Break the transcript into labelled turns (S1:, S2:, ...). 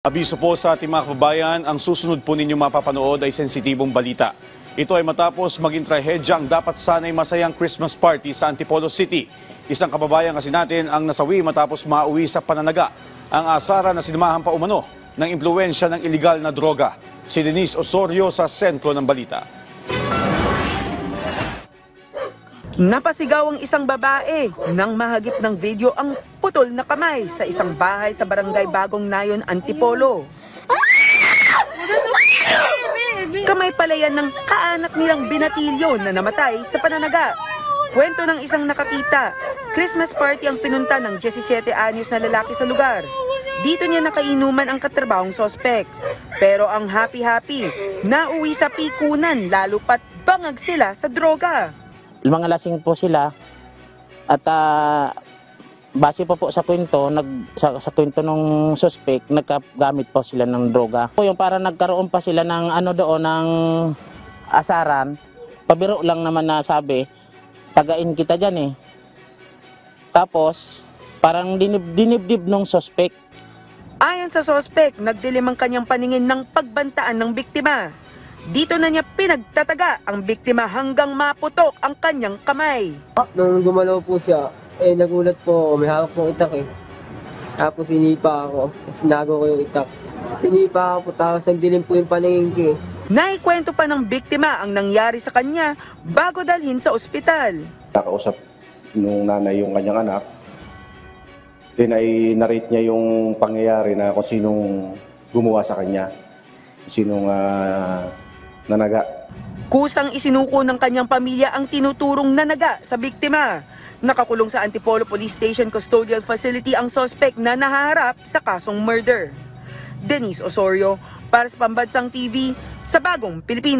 S1: Abiso po sa ating mga kababayan, ang susunod po ninyo mapapanood ay sensitibong balita. Ito ay matapos maging trahedya ang dapat sanay masayang Christmas party sa Antipolo City. Isang kababayan kasi natin ang nasawi matapos mauwi sa pananaga. Ang asara na sinamahan pa umano ng impluensya ng iligal na droga. Si Denise Osorio sa sentro ng balita.
S2: Napasigaw ang isang babae nang mahagip ng video ang putol na kamay sa isang bahay sa barangay Bagong Nayon, Antipolo. Kamay pala yan ng kaanak nilang binatilyo na namatay sa pananaga. Kwento ng isang nakakita, Christmas party ang pinunta ng 17 anyos na lalaki sa lugar. Dito niya nakainuman ang katrabahong sospek. Pero ang happy-happy, nauwi sa pikunan lalo pat bangag sila sa droga.
S3: Mga lasing po sila at base po sa kwento, sa kwento ng suspect, nagkagamit po sila ng droga. Yung para nagkaroon pa sila ng ng asaran, pabiro lang naman na sabi, tagain kita dyan eh. Tapos, parang dinibdib ng suspect.
S2: Ayon sa suspect, nagdilim ang kanyang paningin ng pagbantaan ng biktima. Dito na niya pinagtataga ang biktima hanggang maputok ang kanyang kamay.
S4: Nung gumalaw po siya, nagulat po, may hawak pong itak eh. Tapos sinipa ako, sinago ko yung itak. Sinipa ako po, tapos nagdilim po yung paningin ko eh.
S2: Naikwento pa ng biktima ang nangyari sa kanya bago dalhin sa ospital.
S5: Nakausap nung nanay yung kanyang anak. Then ay narrate niya yung pangyayari na kung sinong gumawa sa kanya. Sinong nanaga.
S2: Kusang isinuko ng kanyang pamilya ang tinuturong nanaga sa biktima. Nakakulong sa Antipolo Police Station Custodial Facility ang suspect na nahaharap sa kasong murder. Denise Osorio, para sa Pambansang TV, sa Bagong Pilipinas.